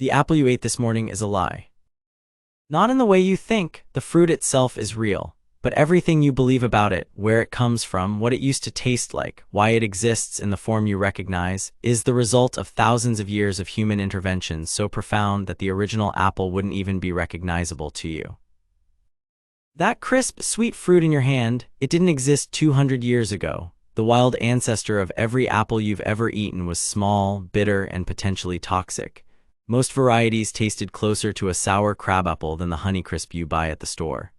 The apple you ate this morning is a lie. Not in the way you think. The fruit itself is real, but everything you believe about it, where it comes from, what it used to taste like, why it exists in the form you recognize, is the result of thousands of years of human intervention so profound that the original apple wouldn't even be recognizable to you. That crisp, sweet fruit in your hand, it didn't exist 200 years ago. The wild ancestor of every apple you've ever eaten was small, bitter, and potentially toxic. Most varieties tasted closer to a sour crabapple than the Honeycrisp you buy at the store.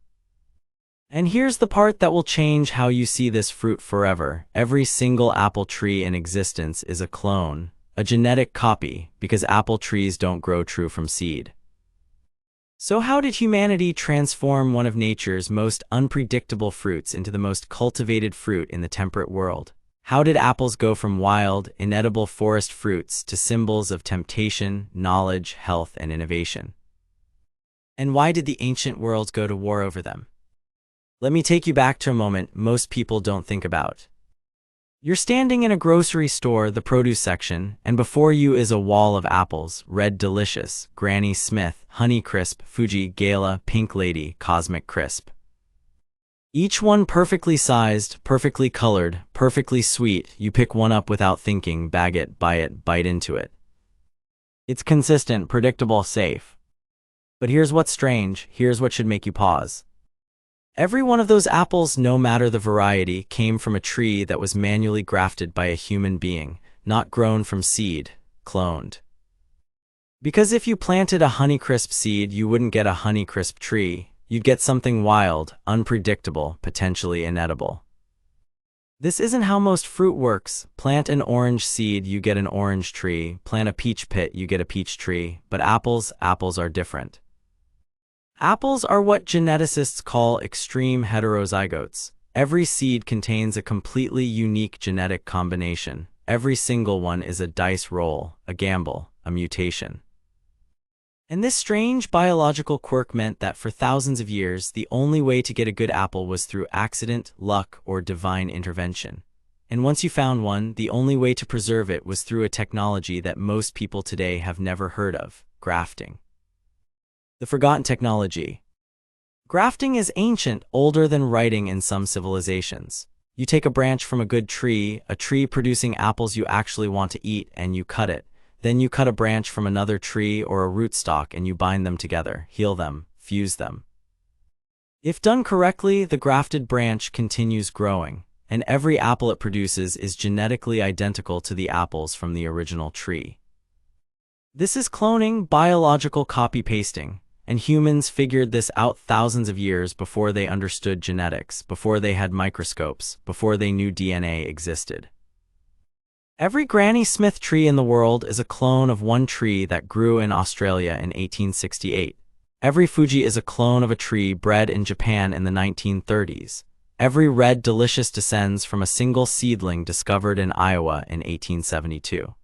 And here's the part that will change how you see this fruit forever. Every single apple tree in existence is a clone, a genetic copy, because apple trees don't grow true from seed. So how did humanity transform one of nature's most unpredictable fruits into the most cultivated fruit in the temperate world? How did apples go from wild, inedible forest fruits to symbols of temptation, knowledge, health, and innovation? And why did the ancient world go to war over them? Let me take you back to a moment most people don't think about. You're standing in a grocery store, the produce section, and before you is a wall of apples: Red Delicious, Granny Smith, Honeycrisp, Fuji, Gala, Pink Lady, Cosmic Crisp. Each one perfectly sized, perfectly colored, perfectly sweet. You pick one up without thinking, bag it, bite into it. It's consistent, predictable, safe. But here's what's strange, here's what should make you pause. Every one of those apples, no matter the variety, came from a tree that was manually grafted by a human being, not grown from seed, cloned. Because if you planted a Honeycrisp seed, you wouldn't get a Honeycrisp tree. You'd get something wild, unpredictable, potentially inedible. This isn't how most fruit works. Plant an orange seed, you get an orange tree. Plant a peach pit, you get a peach tree. But apples are different. Apples are what geneticists call extreme heterozygotes. Every seed contains a completely unique genetic combination. Every single one is a dice roll, a gamble, a mutation. And this strange biological quirk meant that for thousands of years, the only way to get a good apple was through accident, luck, or divine intervention. And once you found one, the only way to preserve it was through a technology that most people today have never heard of: grafting. The forgotten technology. Grafting is ancient, older than writing in some civilizations. You take a branch from a good tree, a tree producing apples you actually want to eat, and you cut it. Then you cut a branch from another tree or a rootstock and you bind them together, heal them, fuse them. If done correctly, the grafted branch continues growing, and every apple it produces is genetically identical to the apples from the original tree. This is cloning, biological copy-pasting, and humans figured this out thousands of years before they understood genetics, before they had microscopes, before they knew DNA existed. Every Granny Smith tree in the world is a clone of one tree that grew in Australia in 1868. Every Fuji is a clone of a tree bred in Japan in the 1930s. Every Red Delicious descends from a single seedling discovered in Iowa in 1872.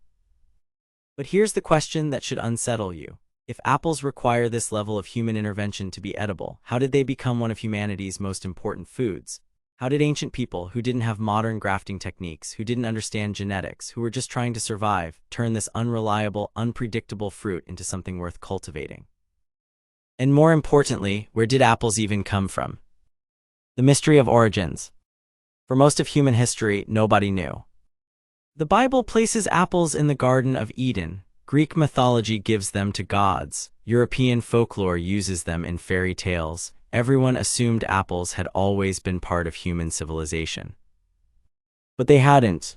But here's the question that should unsettle you. If apples require this level of human intervention to be edible, how did they become one of humanity's most important foods? How did ancient people, who didn't have modern grafting techniques, who didn't understand genetics, who were just trying to survive, turn this unreliable, unpredictable fruit into something worth cultivating? And more importantly, where did apples even come from? The mystery of origins. For most of human history, nobody knew. The Bible places apples in the Garden of Eden. Greek mythology gives them to gods. European folklore uses them in fairy tales. Everyone assumed apples had always been part of human civilization. But they hadn't.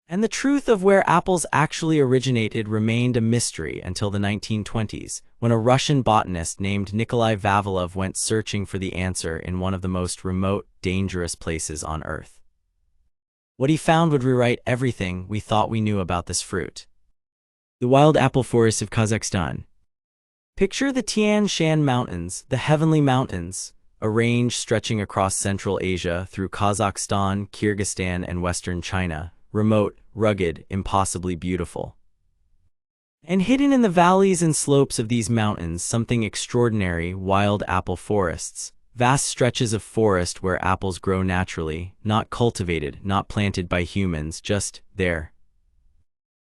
And the truth of where apples actually originated remained a mystery until the 1920s, when a Russian botanist named Nikolai Vavilov went searching for the answer in one of the most remote, dangerous places on Earth. What he found would rewrite everything we thought we knew about this fruit. The wild apple forests of Kazakhstan. Picture the Tian Shan Mountains, the Heavenly Mountains, a range stretching across Central Asia through Kazakhstan, Kyrgyzstan, and Western China, remote, rugged, impossibly beautiful. And hidden in the valleys and slopes of these mountains, something extraordinary: wild apple forests. Vast stretches of forest where apples grow naturally, not cultivated, not planted by humans, just there.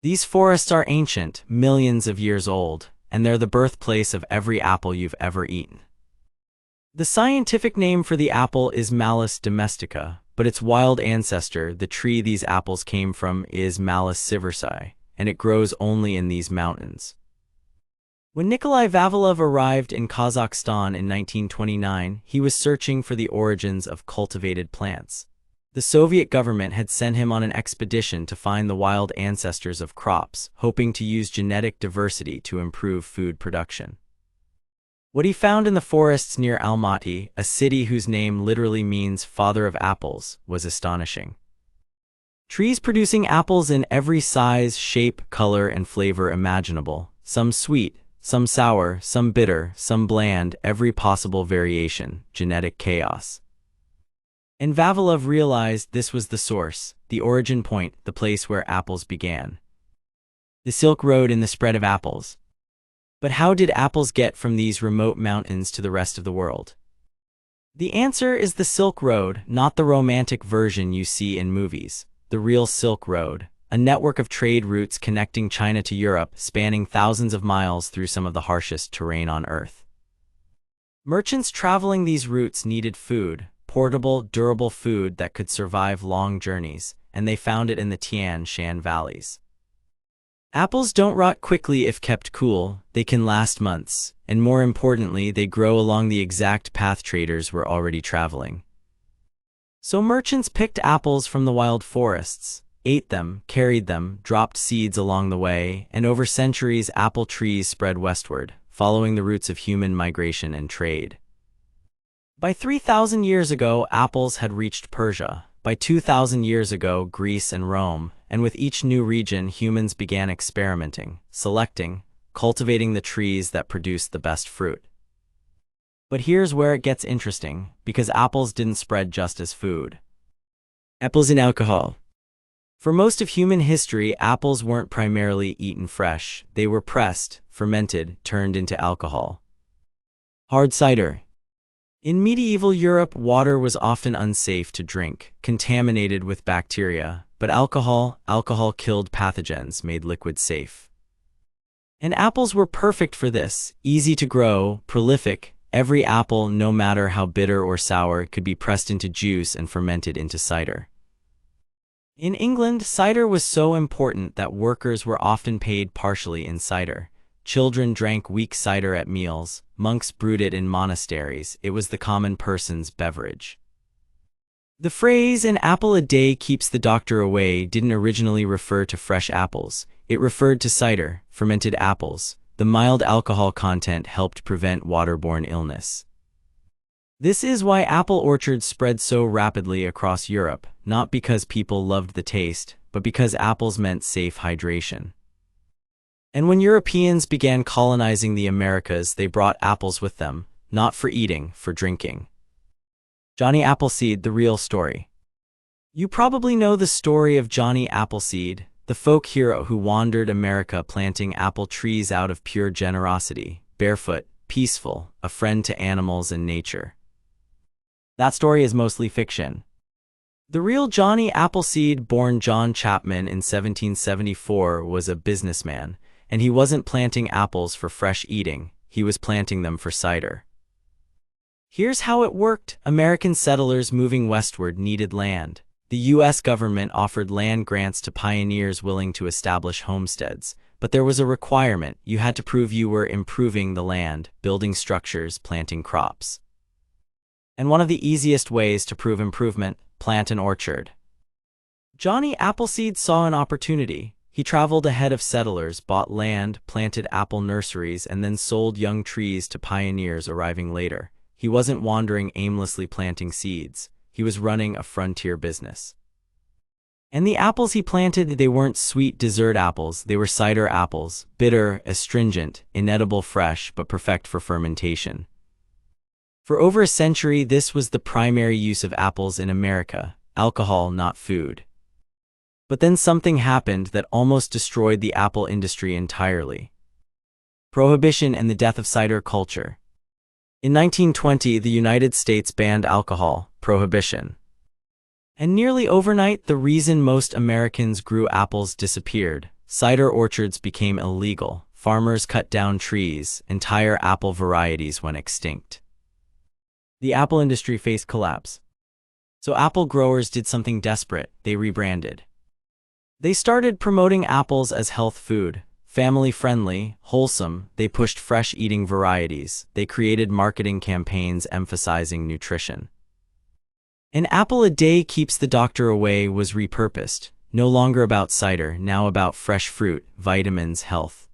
These forests are ancient, millions of years old. and they're the birthplace of every apple you've ever eaten. The scientific name for the apple is Malus domestica, but its wild ancestor, the tree these apples came from, is Malus sieversii, and it grows only in these mountains. When Nikolai Vavilov arrived in Kazakhstan in 1929, he was searching for the origins of cultivated plants. The Soviet government had sent him on an expedition to find the wild ancestors of crops, hoping to use genetic diversity to improve food production. What he found in the forests near Almaty, a city whose name literally means father of apples, was astonishing. Trees producing apples in every size, shape, color, and flavor imaginable, some sweet, some sour, some bitter, some bland, every possible variation, genetic chaos. And Vavilov realized this was the source, the origin point, the place where apples began. The Silk Road in the spread of apples. But how did apples get from these remote mountains to the rest of the world? The answer is the Silk Road, not the romantic version you see in movies. The real Silk Road, a network of trade routes connecting China to Europe, spanning thousands of miles through some of the harshest terrain on Earth. Merchants traveling these routes needed food, portable, durable food that could survive long journeys, and they found it in the Tian Shan valleys. Apples don't rot quickly if kept cool, they can last months, and more importantly, they grow along the exact path traders were already traveling. So merchants picked apples from the wild forests, ate them, carried them, dropped seeds along the way, and over centuries apple trees spread westward, following the routes of human migration and trade. By 3,000 years ago, apples had reached Persia. By 2,000 years ago, Greece and Rome, and with each new region, humans began experimenting, selecting, cultivating the trees that produced the best fruit. But here's where it gets interesting, because apples didn't spread just as food. Apples and alcohol. For most of human history, apples weren't primarily eaten fresh. They were pressed, fermented, turned into alcohol. Hard cider. In medieval Europe, water was often unsafe to drink, contaminated with bacteria, but alcohol killed pathogens, made liquid safe. And apples were perfect for this, easy to grow, prolific. Every apple, no matter how bitter or sour, could be pressed into juice and fermented into cider. In England, cider was so important that workers were often paid partially in cider. Children drank weak cider at meals, monks brewed it in monasteries, it was the common person's beverage. The phrase, "an apple a day keeps the doctor away," didn't originally refer to fresh apples, it referred to cider, fermented apples. The mild alcohol content helped prevent waterborne illness. This is why apple orchards spread so rapidly across Europe, not because people loved the taste, but because apples meant safe hydration. And when Europeans began colonizing the Americas, they brought apples with them, not for eating, for drinking. Johnny Appleseed, the real story. You probably know the story of Johnny Appleseed, the folk hero who wandered America planting apple trees out of pure generosity, barefoot, peaceful, a friend to animals and nature. That story is mostly fiction. The real Johnny Appleseed, born John Chapman in 1774, was a businessman, and he wasn't planting apples for fresh eating, he was planting them for cider. Here's how it worked. American settlers moving westward needed land. The U.S. government offered land grants to pioneers willing to establish homesteads, but there was a requirement: you had to prove you were improving the land, building structures, planting crops. And one of the easiest ways to prove improvement: plant an orchard. Johnny Appleseed saw an opportunity. He traveled ahead of settlers, bought land, planted apple nurseries, and then sold young trees to pioneers arriving later. He wasn't wandering aimlessly planting seeds. He was running a frontier business. And the apples he planted, they weren't sweet dessert apples, they were cider apples, bitter, astringent, inedible fresh, but perfect for fermentation. For over a century, this was the primary use of apples in America: alcohol, not food. But then something happened that almost destroyed the apple industry entirely. Prohibition and the death of cider culture. In 1920, the United States banned alcohol, prohibition. And nearly overnight, the reason most Americans grew apples disappeared. Cider orchards became illegal. farmers cut down trees, entire apple varieties went extinct. The apple industry faced collapse. So apple growers did something desperate. They rebranded. They started promoting apples as health food, family-friendly, wholesome. They pushed fresh-eating varieties. They created marketing campaigns emphasizing nutrition. An apple a day keeps the doctor away was repurposed, no longer about cider, now about fresh fruit, vitamins, health.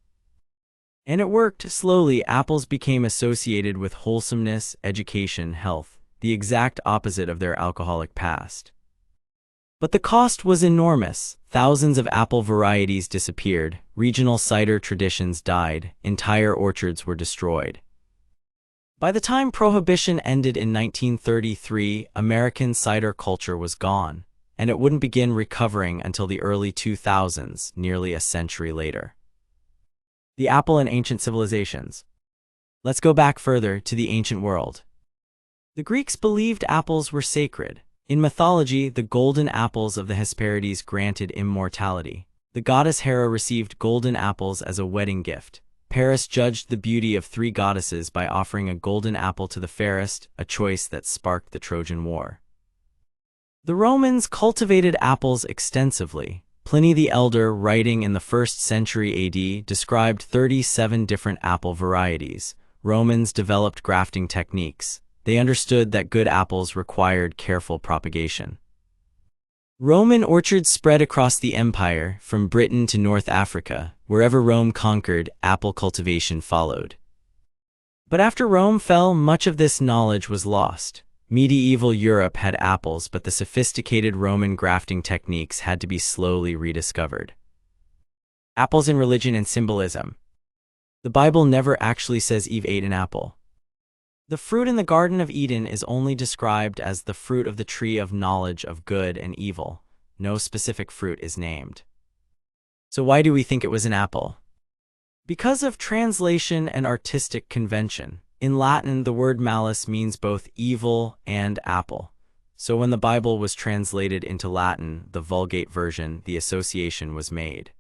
And it worked. Slowly, apples became associated with wholesomeness, education, health, the exact opposite of their alcoholic past. But the cost was enormous. Thousands of apple varieties disappeared, regional cider traditions died, entire orchards were destroyed. By the time Prohibition ended in 1933, American cider culture was gone, and it wouldn't begin recovering until the early 2000s, nearly a century later. The apple in ancient civilizations. Let's go back further to the ancient world. The Greeks believed apples were sacred. In mythology, the golden apples of the Hesperides granted immortality. The goddess Hera received golden apples as a wedding gift. Paris judged the beauty of three goddesses by offering a golden apple to the fairest, a choice that sparked the Trojan War. The Romans cultivated apples extensively. Pliny the Elder, writing in the 1st century AD, described 37 different apple varieties. Romans developed grafting techniques. They understood that good apples required careful propagation. Roman orchards spread across the empire, from Britain to North Africa. Wherever Rome conquered, apple cultivation followed. But after Rome fell, much of this knowledge was lost. Medieval Europe had apples, but the sophisticated Roman grafting techniques had to be slowly rediscovered. Apples in religion and symbolism. The Bible never actually says Eve ate an apple. The fruit in the Garden of Eden is only described as the fruit of the tree of knowledge of good and evil. No specific fruit is named. So why do we think it was an apple? Because of translation and artistic convention. In Latin, the word malus means both evil and apple. So when the Bible was translated into Latin, the Vulgate version, the association was made.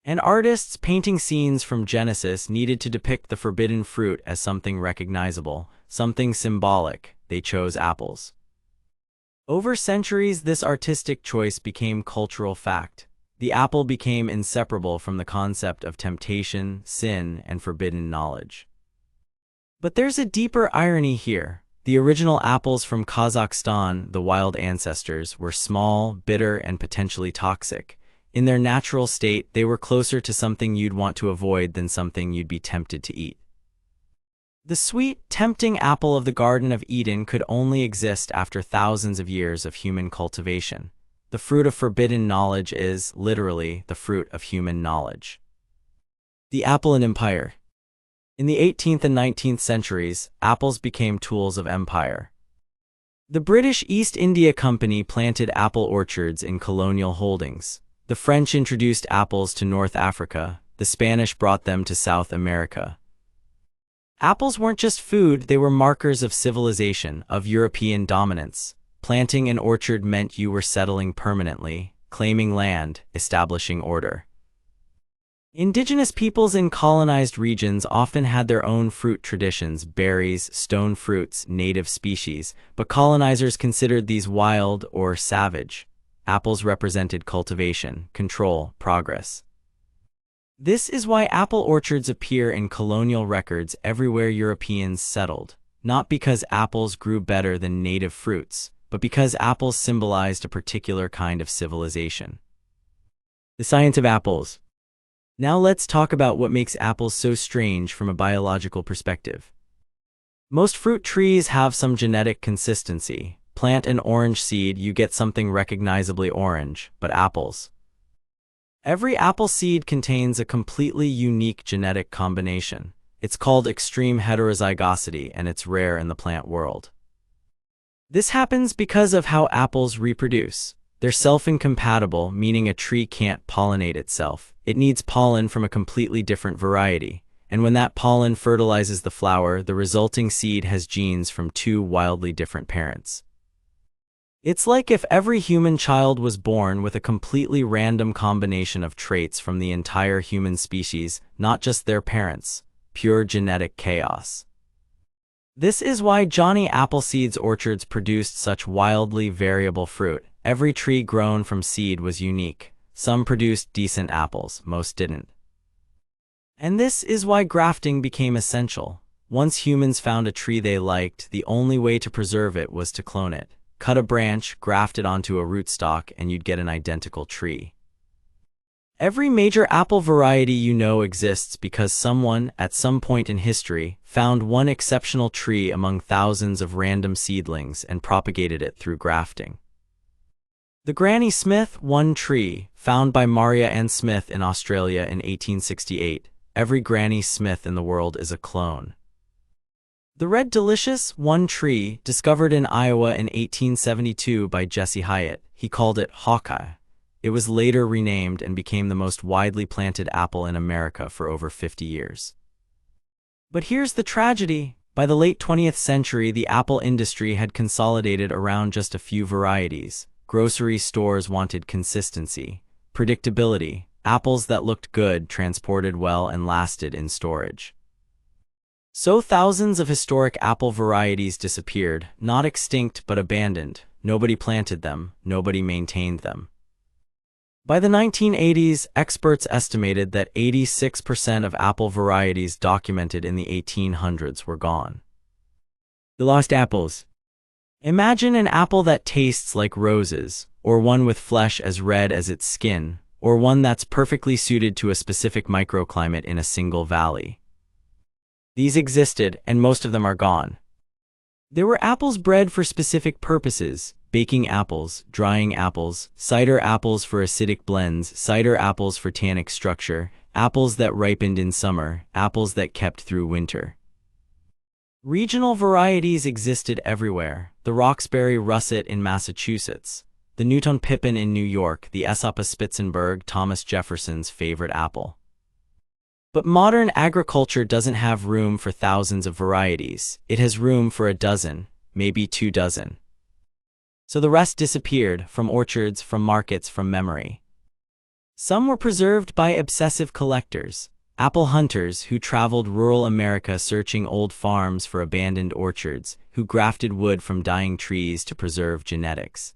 And artists painting scenes from Genesis needed to depict the forbidden fruit as something recognizable, something symbolic. They chose apples. Over centuries, this artistic choice became cultural fact. The apple became inseparable from the concept of temptation, sin, and forbidden knowledge. But there's a deeper irony here. The original apples from Kazakhstan, the wild ancestors, were small, bitter, and potentially toxic. In their natural state, they were closer to something you'd want to avoid than something you'd be tempted to eat. The sweet, tempting apple of the Garden of Eden could only exist after thousands of years of human cultivation. The fruit of forbidden knowledge is, literally, the fruit of human knowledge. The apple and empire. In the 18th and 19th centuries, apples became tools of empire. The British East India Company planted apple orchards in colonial holdings. The French introduced apples to North Africa. The Spanish brought them to South America. Apples weren't just food, they were markers of civilization, of European dominance. Planting an orchard meant you were settling permanently, claiming land, establishing order. Indigenous peoples in colonized regions often had their own fruit traditions, berries, stone fruits, native species, but colonizers considered these wild or savage. Apples represented cultivation, control, progress. This is why apple orchards appear in colonial records everywhere Europeans settled, not because apples grew better than native fruits, but because apples symbolized a particular kind of civilization. The science of apples. Now let's talk about what makes apples so strange from a biological perspective. Most fruit trees have some genetic consistency. Plant an orange seed, you get something recognizably orange, but apples. Every apple seed contains a completely unique genetic combination. It's called extreme heterozygosity, and it's rare in the plant world. This happens because of how apples reproduce. They're self-incompatible, meaning a tree can't pollinate itself. It needs pollen from a completely different variety. And when that pollen fertilizes the flower, the resulting seed has genes from two wildly different parents. It's like if every human child was born with a completely random combination of traits from the entire human species, not just their parents. Pure genetic chaos. This is why Johnny Appleseed's orchards produced such wildly variable fruit. Every tree grown from seed was unique. Some produced decent apples, most didn't. And this is why grafting became essential. Once humans found a tree they liked, the only way to preserve it was to clone it. Cut a branch, graft it onto a rootstock, and you'd get an identical tree. Every major apple variety you know exists because someone, at some point in history, found one exceptional tree among thousands of random seedlings and propagated it through grafting. The Granny Smith one tree, found by Maria Ann Smith in Australia in 1868. Every Granny Smith in the world is a clone. The Red Delicious one tree, discovered in Iowa in 1872 by Jesse Hyatt, he called it Hawkeye. It was later renamed and became the most widely planted apple in America for over 50 years. But here's the tragedy. By the late 20th century, the apple industry had consolidated around just a few varieties. Grocery stores wanted consistency, predictability, apples that looked good, transported well, and lasted in storage. So thousands of historic apple varieties disappeared, not extinct but abandoned. Nobody planted them, nobody maintained them. By the 1980s, experts estimated that 86% of apple varieties documented in the 1800s were gone. The lost apples. Imagine an apple that tastes like roses, or one with flesh as red as its skin, or one that's perfectly suited to a specific microclimate in a single valley. These existed, and most of them are gone. There were apples bred for specific purposes: baking apples, drying apples, cider apples for acidic blends, cider apples for tannic structure, apples that ripened in summer, apples that kept through winter. Regional varieties existed everywhere: the Roxbury russet in Massachusetts, the Newton Pippin in New York, the Aesop Spitzenberg, Thomas Jefferson's favorite apple. But modern agriculture doesn't have room for thousands of varieties. It has room for a dozen, maybe 2 dozen. So the rest disappeared, from orchards, from markets, from memory. Some were preserved by obsessive collectors, apple hunters who traveled rural America searching old farms for abandoned orchards, who grafted wood from dying trees to preserve genetics.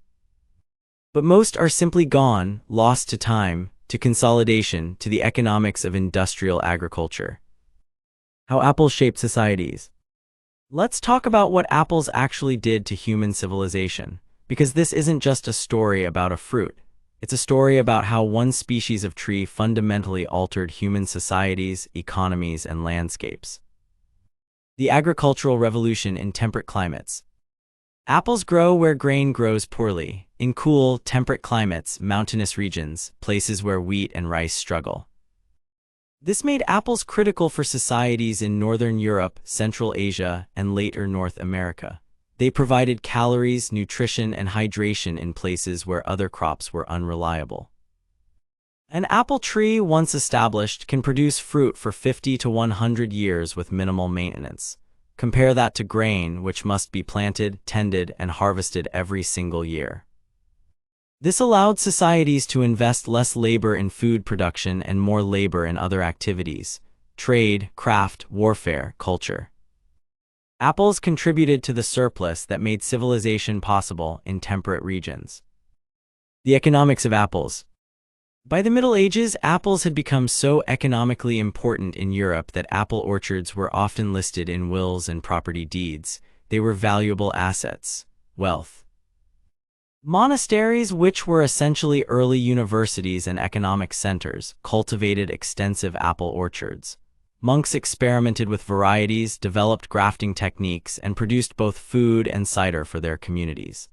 But most are simply gone, lost to time, to consolidation, to the economics of industrial agriculture. How apples shaped societies. Let's talk about what apples actually did to human civilization, because this isn't just a story about a fruit. It's a story about how one species of tree fundamentally altered human societies, economies, and landscapes. The agricultural revolution in temperate climates. Apples grow where grain grows poorly, in cool, temperate climates, mountainous regions, places where wheat and rice struggle. This made apples critical for societies in Northern Europe, Central Asia, and later North America. They provided calories, nutrition, and hydration in places where other crops were unreliable. An apple tree, once established, can produce fruit for 50 to 100 years with minimal maintenance. Compare that to grain, which must be planted, tended, and harvested every single year. This allowed societies to invest less labor in food production and more labor in other activities: trade, craft, warfare, culture. Apples contributed to the surplus that made civilization possible in temperate regions. The economics of apples. By the Middle Ages, apples had become so economically important in Europe that apple orchards were often listed in wills and property deeds. They were valuable assets, wealth. Monasteries, which were essentially early universities and economic centers, cultivated extensive apple orchards. Monks experimented with varieties, developed grafting techniques, and produced both food and cider for their communities.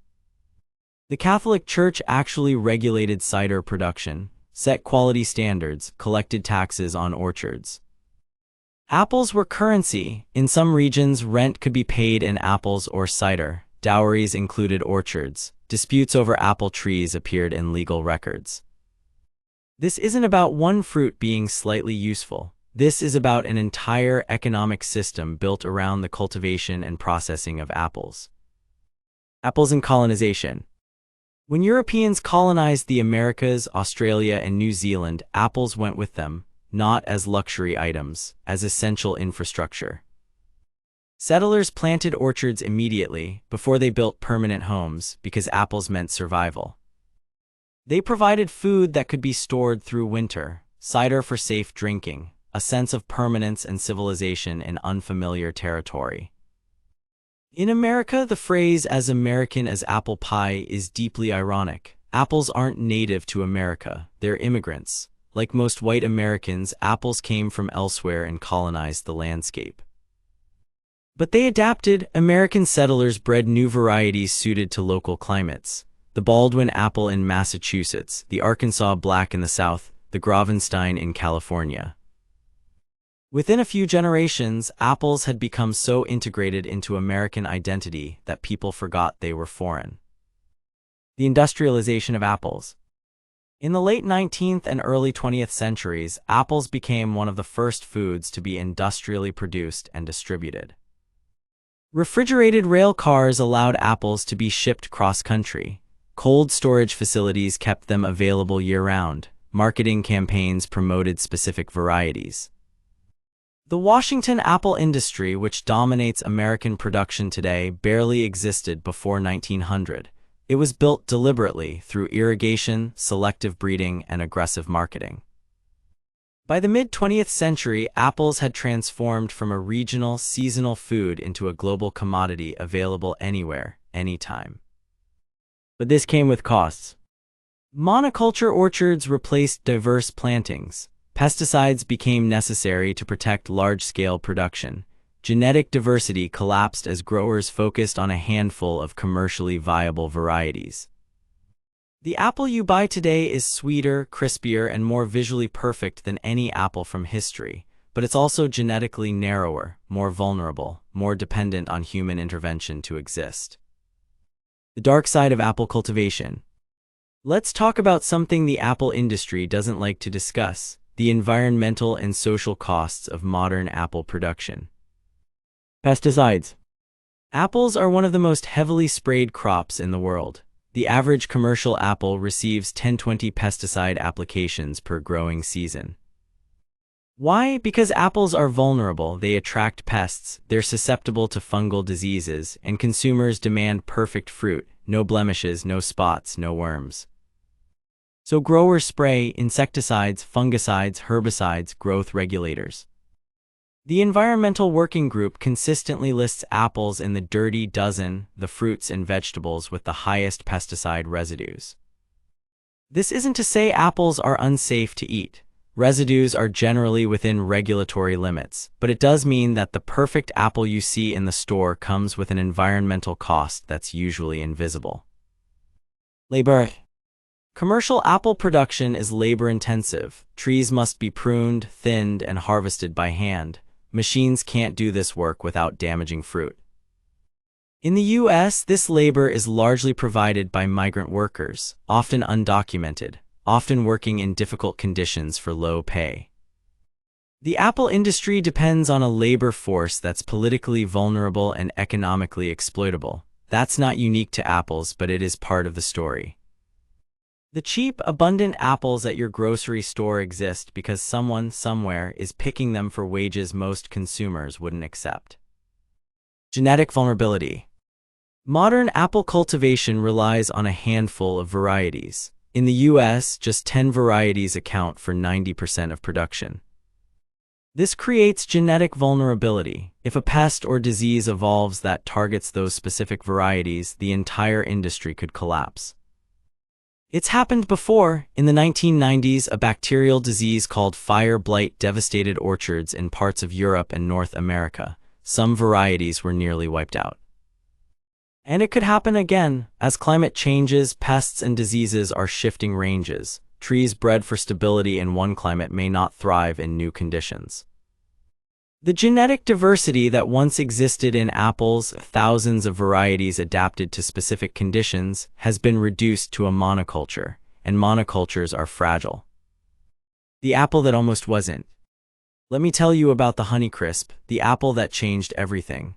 The Catholic Church actually regulated cider production, set quality standards, collected taxes on orchards. Apples were currency. In some regions, rent could be paid in apples or cider. Dowries included orchards. Disputes over apple trees appeared in legal records. This isn't about one fruit being slightly useful. This is about an entire economic system built around the cultivation and processing of apples. Apples and colonization. When Europeans colonized the Americas, Australia, and New Zealand, apples went with them, not as luxury items, as essential infrastructure. Settlers planted orchards immediately, before they built permanent homes, because apples meant survival. They provided food that could be stored through winter, cider for safe drinking, a sense of permanence and civilization in unfamiliar territory. In America, the phrase "as American as apple pie" is deeply ironic. Apples aren't native to America, they're immigrants. Like most white Americans, apples came from elsewhere and colonized the landscape. But they adapted. American settlers bred new varieties suited to local climates. The Baldwin apple in Massachusetts, the Arkansas black in the South, the Gravenstein in California. Within a few generations, apples had become so integrated into American identity that people forgot they were foreign. The industrialization of apples. In the late 19th and early 20th centuries, apples became one of the first foods to be industrially produced and distributed. Refrigerated rail cars allowed apples to be shipped cross-country. Cold storage facilities kept them available year-round. Marketing campaigns promoted specific varieties. The Washington apple industry, which dominates American production today, barely existed before 1900. It was built deliberately through irrigation, selective breeding, and aggressive marketing. By the mid-20th century, apples had transformed from a regional, seasonal food into a global commodity available anywhere, anytime. But this came with costs. Monoculture orchards replaced diverse plantings. Pesticides became necessary to protect large-scale production. Genetic diversity collapsed as growers focused on a handful of commercially viable varieties. The apple you buy today is sweeter, crispier, and more visually perfect than any apple from history, but it's also genetically narrower, more vulnerable, more dependent on human intervention to exist. The dark side of apple cultivation. Let's talk about something the apple industry doesn't like to discuss: the environmental and social costs of modern apple production. Pesticides. Apples are one of the most heavily sprayed crops in the world. The average commercial apple receives 10-20 pesticide applications per growing season. Why? Because apples are vulnerable, they attract pests, they're susceptible to fungal diseases, and consumers demand perfect fruit, no blemishes, no spots, no worms. So growers spray insecticides, fungicides, herbicides, growth regulators. The Environmental Working Group consistently lists apples in the dirty dozen, the fruits and vegetables with the highest pesticide residues. This isn't to say apples are unsafe to eat. Residues are generally within regulatory limits, but it does mean that the perfect apple you see in the store comes with an environmental cost that's usually invisible. Labor. Commercial apple production is labor-intensive. Trees must be pruned, thinned, and harvested by hand. Machines can't do this work without damaging fruit. In the U.S., this labor is largely provided by migrant workers, often undocumented, often working in difficult conditions for low pay. The apple industry depends on a labor force that's politically vulnerable and economically exploitable. That's not unique to apples, but it is part of the story. The cheap, abundant apples at your grocery store exist because someone, somewhere, is picking them for wages most consumers wouldn't accept. Genetic vulnerability. Modern apple cultivation relies on a handful of varieties. In the U.S., just 10 varieties account for 90% of production. This creates genetic vulnerability. If a pest or disease evolves that targets those specific varieties, the entire industry could collapse. It's happened before. In the 1990s, a bacterial disease called fire blight devastated orchards in parts of Europe and North America. Some varieties were nearly wiped out. And it could happen again. As climate changes, pests and diseases are shifting ranges. Trees bred for stability in one climate may not thrive in new conditions. The genetic diversity that once existed in apples, thousands of varieties adapted to specific conditions, has been reduced to a monoculture, and monocultures are fragile. The apple that almost wasn't. Let me tell you about the Honeycrisp, the apple that changed everything.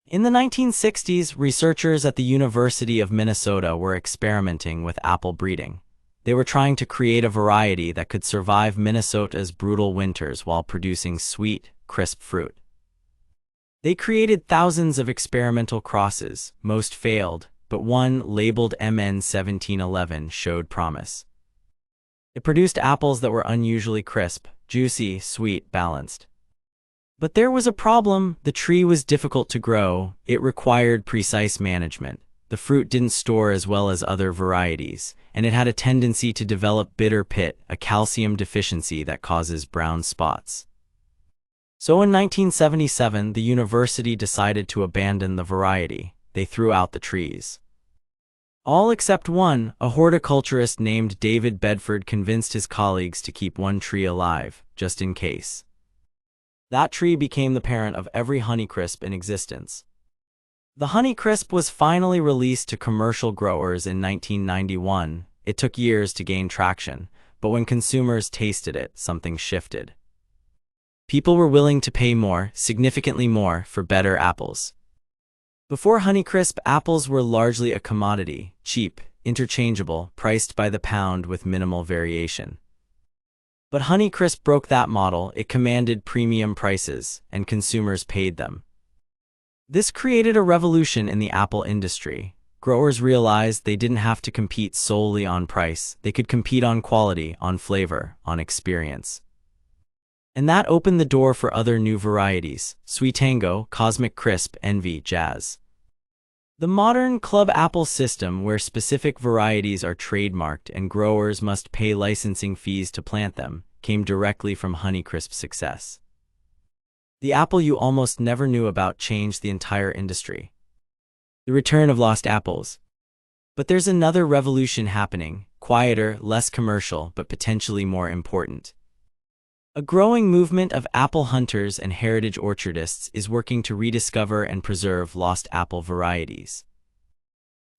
In the 1960s, researchers at the University of Minnesota were experimenting with apple breeding. They were trying to create a variety that could survive Minnesota's brutal winters while producing sweet, crisp fruit. They created thousands of experimental crosses. Most failed, but one, labeled MN1711, showed promise. It produced apples that were unusually crisp, juicy, sweet, balanced. But there was a problem. The tree was difficult to grow. It required precise management. The fruit didn't store as well as other varieties, and it had a tendency to develop bitter pit, a calcium deficiency that causes brown spots. So in 1977, the university decided to abandon the variety. They threw out the trees. All except one. A horticulturist named David Bedford convinced his colleagues to keep one tree alive, just in case. That tree became the parent of every Honeycrisp in existence. The Honeycrisp was finally released to commercial growers in 1991. It took years to gain traction, but when consumers tasted it, something shifted. People were willing to pay more, significantly more, for better apples. Before Honeycrisp, apples were largely a commodity, cheap, interchangeable, priced by the pound with minimal variation. But Honeycrisp broke that model. It commanded premium prices, and consumers paid them. This created a revolution in the apple industry. Growers realized they didn't have to compete solely on price. They could compete on quality, on flavor, on experience. And that opened the door for other new varieties: Sweetango, Cosmic Crisp, Envy, Jazz. The modern club apple system, where specific varieties are trademarked and growers must pay licensing fees to plant them, came directly from Honeycrisp's success. The apple you almost never knew about changed the entire industry. The return of lost apples. But there's another revolution happening, quieter, less commercial, but potentially more important. A growing movement of apple hunters and heritage orchardists is working to rediscover and preserve lost apple varieties.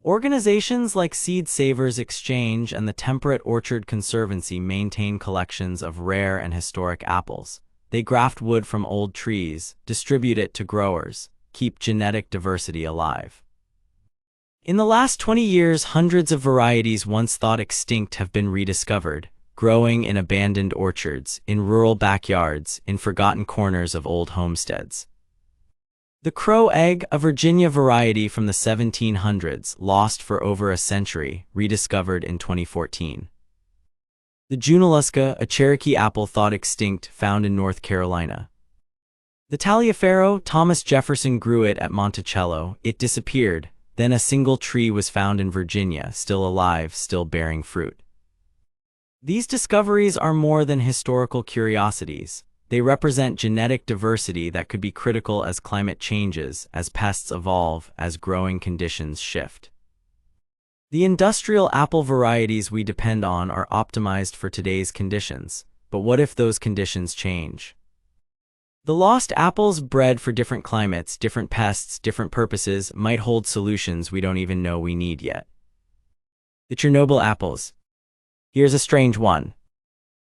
Organizations like Seed Savers Exchange and the Temperate Orchard Conservancy maintain collections of rare and historic apples. They graft wood from old trees, distribute it to growers, keep genetic diversity alive. In the last 20 years, hundreds of varieties once thought extinct have been rediscovered, growing in abandoned orchards, in rural backyards, in forgotten corners of old homesteads. The Crow Egg, a Virginia variety from the 1700s, lost for over a century, rediscovered in 2014. The Junaluska, a Cherokee apple thought extinct, found in North Carolina. The Taliaferro, Thomas Jefferson grew it at Monticello. It disappeared. Then a single tree was found in Virginia, still alive, still bearing fruit. These discoveries are more than historical curiosities. They represent genetic diversity that could be critical as climate changes, as pests evolve, as growing conditions shift. The industrial apple varieties we depend on are optimized for today's conditions, but what if those conditions change? The lost apples bred for different climates, different pests, different purposes might hold solutions we don't even know we need yet. The Chernobyl apples. Here's a strange one.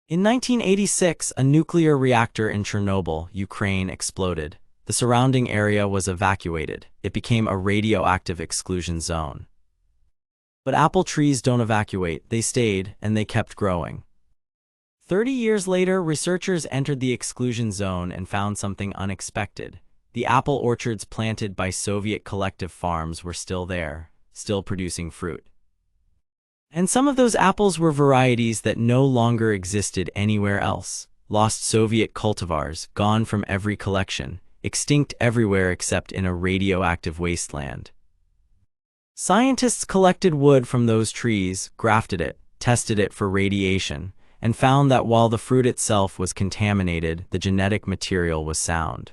In 1986, a nuclear reactor in Chernobyl, Ukraine, exploded. The surrounding area was evacuated. It became a radioactive exclusion zone. But apple trees don't evacuate. They stayed, and they kept growing. 30 years later, researchers entered the exclusion zone and found something unexpected. The apple orchards planted by Soviet collective farms were still there, still producing fruit. And some of those apples were varieties that no longer existed anywhere else. Lost Soviet cultivars, gone from every collection, extinct everywhere except in a radioactive wasteland. Scientists collected wood from those trees, grafted it, tested it for radiation, and found that while the fruit itself was contaminated, the genetic material was sound.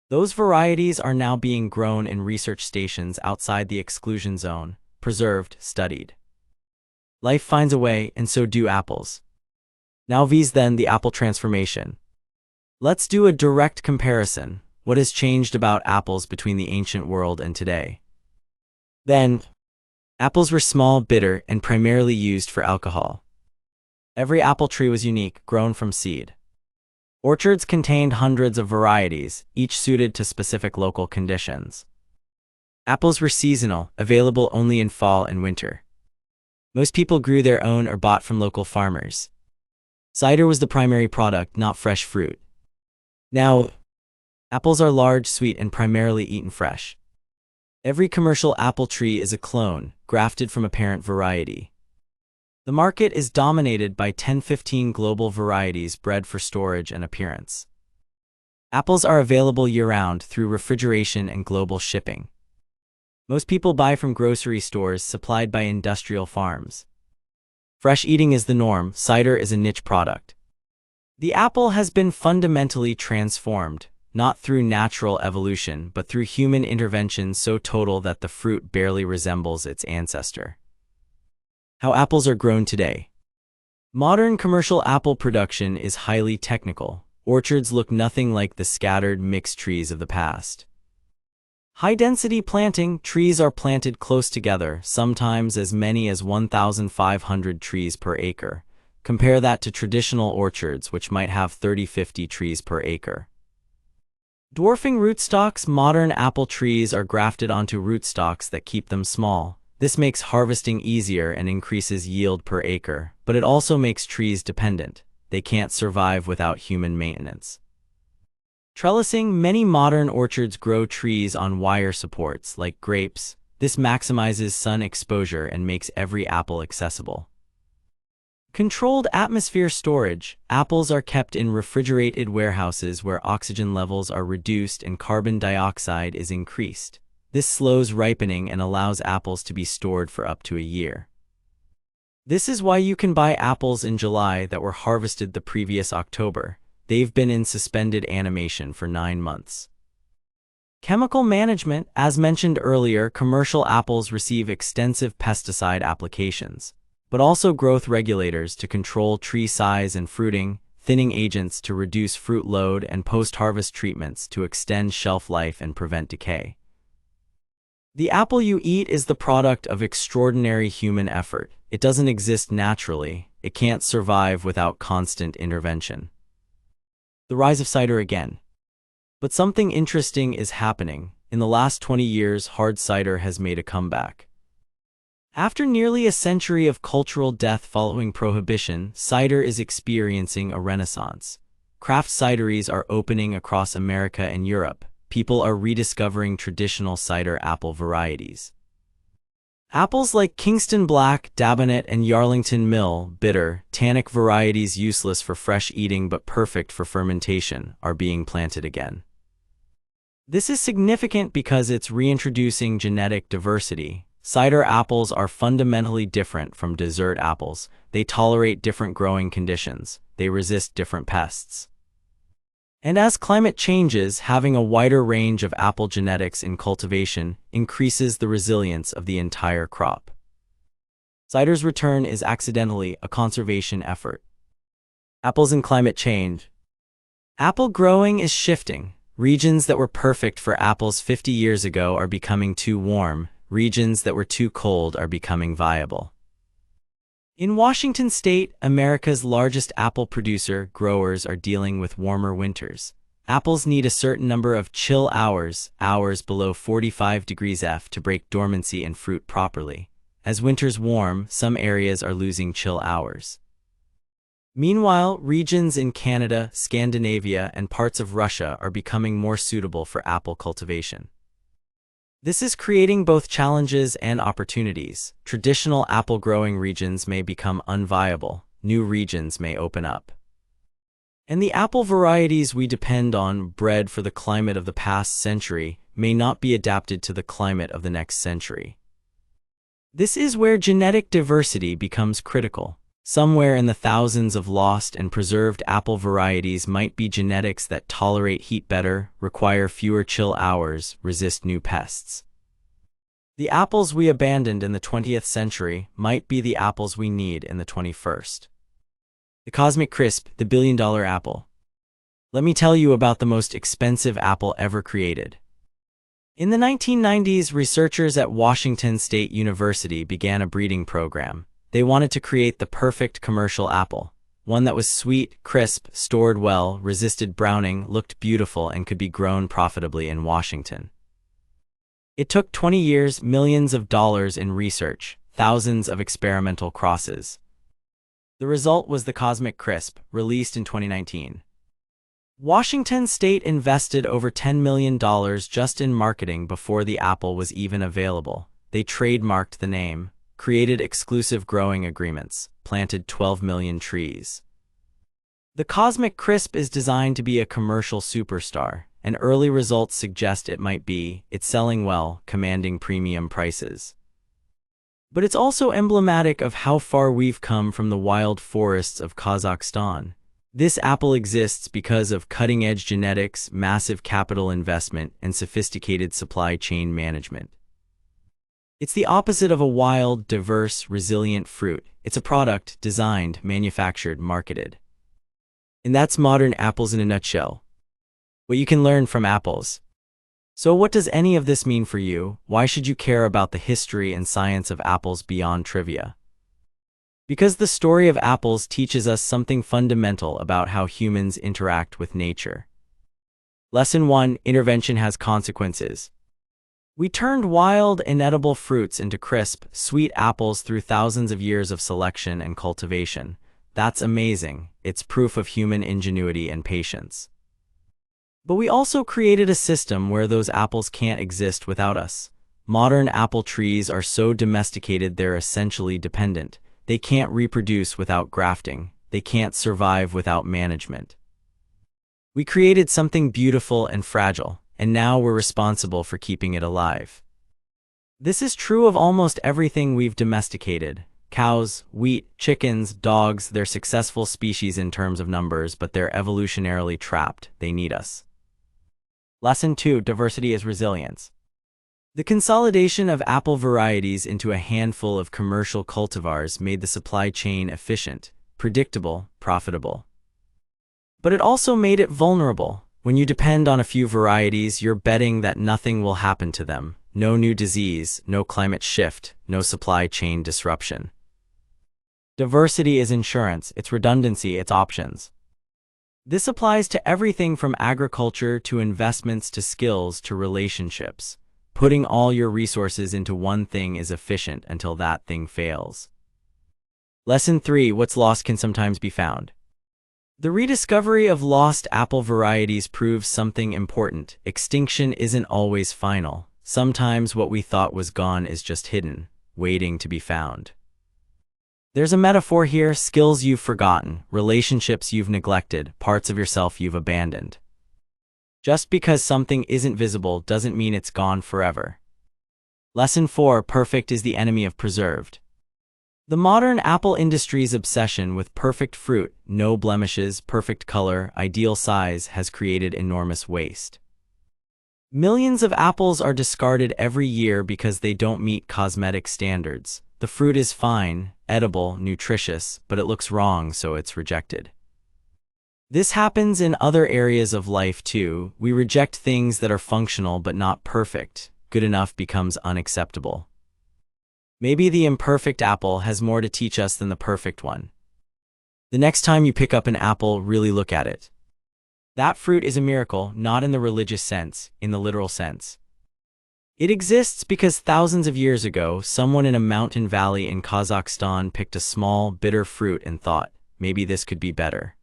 Those varieties are now being grown in research stations outside the exclusion zone, preserved, studied. Life finds a way, and so do apples. Now viz then the apple transformation. Let's do a direct comparison. What has changed about apples between the ancient world and today? Then, apples were small, bitter, and primarily used for alcohol. Every apple tree was unique, grown from seed. Orchards contained hundreds of varieties, each suited to specific local conditions. Apples were seasonal, available only in fall and winter. Most people grew their own or bought from local farmers. Cider was the primary product, not fresh fruit. Now, apples are large, sweet, and primarily eaten fresh. Every commercial apple tree is a clone, grafted from a parent variety. The market is dominated by 10-15 global varieties bred for storage and appearance. Apples are available year-round through refrigeration and global shipping. Most people buy from grocery stores supplied by industrial farms. Fresh eating is the norm, cider is a niche product. The apple has been fundamentally transformed, not through natural evolution but through human intervention so total that the fruit barely resembles its ancestor. How apples are grown today. Modern commercial apple production is highly technical. Orchards look nothing like the scattered mixed trees of the past. High-density planting, trees are planted close together, sometimes as many as 1,500 trees per acre. Compare that to traditional orchards, which might have 30-50 trees per acre. Dwarfing rootstocks, modern apple trees are grafted onto rootstocks that keep them small. This makes harvesting easier and increases yield per acre, but it also makes trees dependent. They can't survive without human maintenance. Trellising, many modern orchards grow trees on wire supports, like grapes. This maximizes sun exposure and makes every apple accessible. Controlled atmosphere storage, apples are kept in refrigerated warehouses where oxygen levels are reduced and carbon dioxide is increased. This slows ripening and allows apples to be stored for up to a year. This is why you can buy apples in July that were harvested the previous October. They've been in suspended animation for 9 months. Chemical management, as mentioned earlier, commercial apples receive extensive pesticide applications, but also growth regulators to control tree size and fruiting, thinning agents to reduce fruit load, and post-harvest treatments to extend shelf life and prevent decay. The apple you eat is the product of extraordinary human effort. It doesn't exist naturally. It can't survive without constant intervention. The rise of cider again. But something interesting is happening. In the last 20 years, hard cider has made a comeback. After nearly a century of cultural death following Prohibition, cider is experiencing a renaissance. Craft cideries are opening across America and Europe. People are rediscovering traditional cider apple varieties. Apples like Kingston Black, Dabonet, and Yarlington Mill, bitter, tannic varieties useless for fresh eating but perfect for fermentation, are being planted again. This is significant because it's reintroducing genetic diversity. Cider apples are fundamentally different from dessert apples. They tolerate different growing conditions. They resist different pests. And as climate changes, having a wider range of apple genetics in cultivation increases the resilience of the entire crop. Cider's return is accidentally a conservation effort. Apples and climate change. Apple growing is shifting. Regions that were perfect for apples 50 years ago are becoming too warm. Regions that were too cold are becoming viable. In Washington state, America's largest apple producer, growers are dealing with warmer winters. Apples need a certain number of chill hours below 45 degrees F to break dormancy and fruit properly. As winters warm, some areas are losing chill hours. Meanwhile, regions in Canada, Scandinavia, and parts of Russia are becoming more suitable for apple cultivation. This is creating both challenges and opportunities. Traditional apple growing regions may become unviable. New regions may open up. And the apple varieties we depend on, bred for the climate of the past century, may not be adapted to the climate of the next century. This is where genetic diversity becomes critical. Somewhere in the thousands of lost and preserved apple varieties might be genetics that tolerate heat better, require fewer chill hours, resist new pests. The apples we abandoned in the 20th century might be the apples we need in the 21st. The Cosmic Crisp, the billion-dollar apple. Let me tell you about the most expensive apple ever created. In the 1990s, researchers at Washington State University began a breeding program. They wanted to create the perfect commercial apple. One that was sweet, crisp, stored well, resisted browning, looked beautiful, and could be grown profitably in Washington. It took 20 years, millions of dollars in research, thousands of experimental crosses. The result was the Cosmic Crisp, released in 2019. Washington State invested over $10 million just in marketing before the apple was even available. They trademarked the name, created exclusive growing agreements, planted 12 million trees. The Cosmic Crisp is designed to be a commercial superstar, and early results suggest it might be. It's selling well, commanding premium prices. But it's also emblematic of how far we've come from the wild forests of Kazakhstan. This apple exists because of cutting-edge genetics, massive capital investment, and sophisticated supply chain management. It's the opposite of a wild, diverse, resilient fruit. It's a product designed, manufactured, marketed. And that's modern apples in a nutshell. What you can learn from apples. So what does any of this mean for you? Why should you care about the history and science of apples beyond trivia? Because the story of apples teaches us something fundamental about how humans interact with nature. Lesson 1: Intervention has consequences. We turned wild, inedible fruits into crisp, sweet apples through thousands of years of selection and cultivation. That's amazing. It's proof of human ingenuity and patience. But we also created a system where those apples can't exist without us. Modern apple trees are so domesticated they're essentially dependent. They can't reproduce without grafting. They can't survive without management. We created something beautiful and fragile, and now we're responsible for keeping it alive. This is true of almost everything we've domesticated. Cows, wheat, chickens, dogs, they're successful species in terms of numbers, but they're evolutionarily trapped. They need us. Lesson 2: Diversity is resilience. The consolidation of apple varieties into a handful of commercial cultivars made the supply chain efficient, predictable, profitable. But it also made it vulnerable. When you depend on a few varieties, you're betting that nothing will happen to them. No new disease, no climate shift, no supply chain disruption. Diversity is insurance, it's redundancy, it's options. This applies to everything from agriculture to investments to skills to relationships. Putting all your resources into one thing is efficient until that thing fails. Lesson 3: What's lost can sometimes be found. The rediscovery of lost apple varieties proves something important. Extinction isn't always final. Sometimes what we thought was gone is just hidden, waiting to be found. There's a metaphor here: skills you've forgotten, relationships you've neglected, parts of yourself you've abandoned. Just because something isn't visible doesn't mean it's gone forever. Lesson 4: Perfect is the enemy of preserved. The modern apple industry's obsession with perfect fruit, no blemishes, perfect color, ideal size has created enormous waste. Millions of apples are discarded every year because they don't meet cosmetic standards. The fruit is fine, edible, nutritious, but it looks wrong, so it's rejected. This happens in other areas of life too. We reject things that are functional but not perfect. Good enough becomes unacceptable. Maybe the imperfect apple has more to teach us than the perfect one. The next time you pick up an apple, really look at it. That fruit is a miracle, not in the religious sense, in the literal sense. It exists because thousands of years ago, someone in a mountain valley in Kazakhstan picked a small, bitter fruit and thought, maybe this could be better.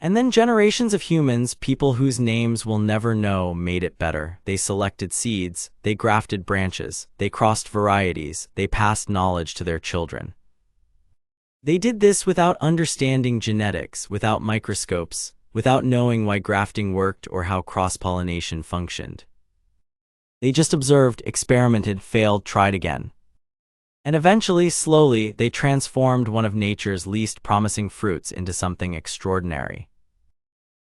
And then generations of humans, people whose names we'll never know, made it better. They selected seeds, they grafted branches, they crossed varieties, they passed knowledge to their children. They did this without understanding genetics, without microscopes, without knowing why grafting worked or how cross-pollination functioned. They just observed, experimented, failed, tried again. And eventually, slowly, they transformed one of nature's least promising fruits into something extraordinary.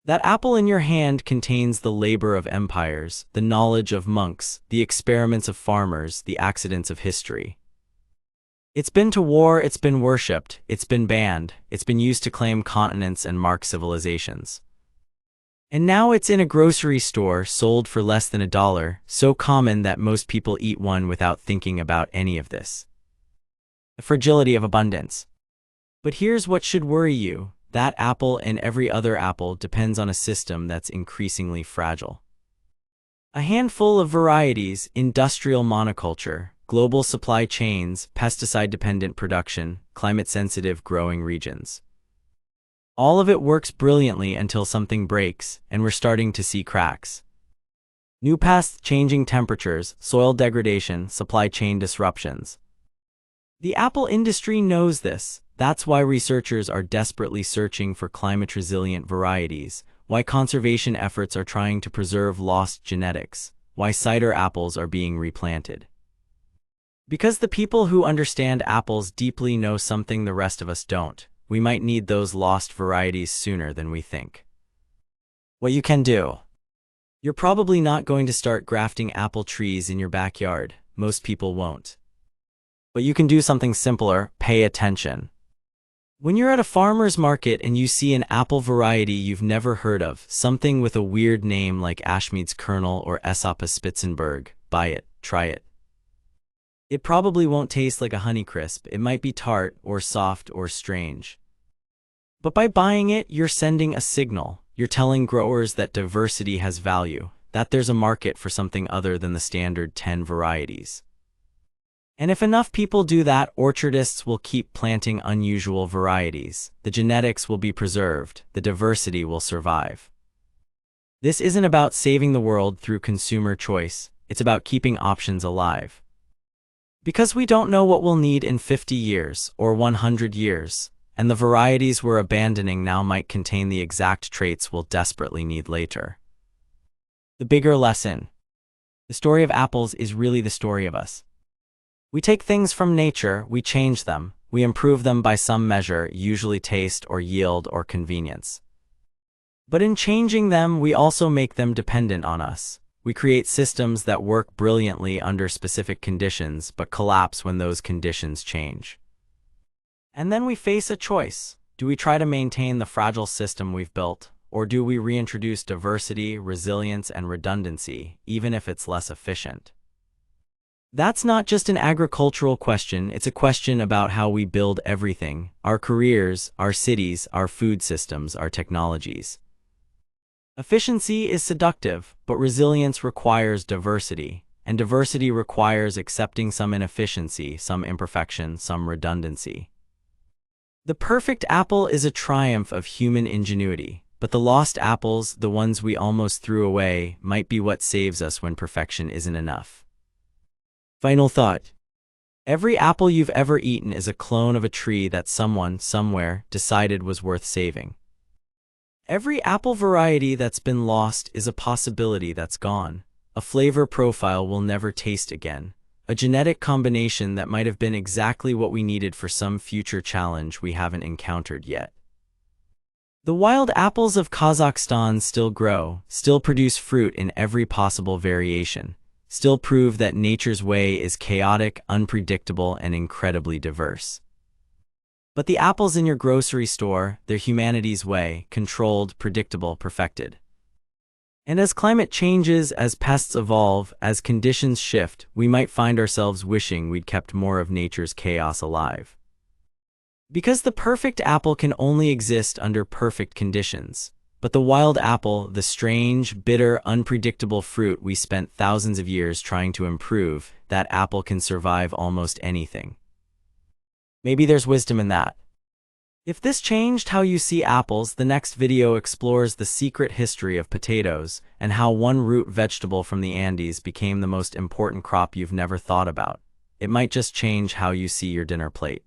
That apple in your hand contains the labor of empires, the knowledge of monks, the experiments of farmers, the accidents of history. It's been to war, it's been worshipped, it's been banned, it's been used to claim continents and mark civilizations. And now it's in a grocery store, sold for less than $1, so common that most people eat one without thinking about any of this. The fragility of abundance. But here's what should worry you. That apple and every other apple depends on a system that's increasingly fragile. A handful of varieties, industrial monoculture, global supply chains, pesticide-dependent production, climate-sensitive growing regions. All of it works brilliantly until something breaks, and we're starting to see cracks. New pests, changing temperatures, soil degradation, supply chain disruptions. The apple industry knows this. That's why researchers are desperately searching for climate-resilient varieties, why conservation efforts are trying to preserve lost genetics, why cider apples are being replanted. Because the people who understand apples deeply know something the rest of us don't. We might need those lost varieties sooner than we think. What you can do. You're probably not going to start grafting apple trees in your backyard. Most people won't. But you can do something simpler: pay attention. When you're at a farmer's market and you see an apple variety you've never heard of, something with a weird name like Ashmead's Kernel or Aesopus Spitzenberg, buy it, try it. It probably won't taste like a Honeycrisp. It might be tart or soft or strange. But by buying it, you're sending a signal. You're telling growers that diversity has value, that there's a market for something other than the standard 10 varieties. And if enough people do that, orchardists will keep planting unusual varieties. The genetics will be preserved, the diversity will survive. This isn't about saving the world through consumer choice, it's about keeping options alive. Because we don't know what we'll need in 50 years or 100 years, and the varieties we're abandoning now might contain the exact traits we'll desperately need later. The bigger lesson. The story of apples is really the story of us. We take things from nature, we change them, we improve them by some measure, usually taste or yield or convenience. But in changing them, we also make them dependent on us. We create systems that work brilliantly under specific conditions, but collapse when those conditions change. And then we face a choice. Do we try to maintain the fragile system we've built, or do we reintroduce diversity, resilience, and redundancy, even if it's less efficient? That's not just an agricultural question, it's a question about how we build everything: our careers, our cities, our food systems, our technologies. Efficiency is seductive, but resilience requires diversity, and diversity requires accepting some inefficiency, some imperfection, some redundancy. The perfect apple is a triumph of human ingenuity, but the lost apples, the ones we almost threw away, might be what saves us when perfection isn't enough. Final thought. Every apple you've ever eaten is a clone of a tree that someone, somewhere, decided was worth saving. Every apple variety that's been lost is a possibility that's gone, a flavor profile we'll never taste again, a genetic combination that might have been exactly what we needed for some future challenge we haven't encountered yet. The wild apples of Kazakhstan still grow, still produce fruit in every possible variation, still prove that nature's way is chaotic, unpredictable, and incredibly diverse. But the apples in your grocery store, they're humanity's way, controlled, predictable, perfected. And as climate changes, as pests evolve, as conditions shift, we might find ourselves wishing we'd kept more of nature's chaos alive. Because the perfect apple can only exist under perfect conditions. But the wild apple, the strange, bitter, unpredictable fruit we spent thousands of years trying to improve, that apple can survive almost anything. Maybe there's wisdom in that. If this changed how you see apples, the next video explores the secret history of potatoes and how one root vegetable from the Andes became the most important crop you've never thought about. It might just change how you see your dinner plate.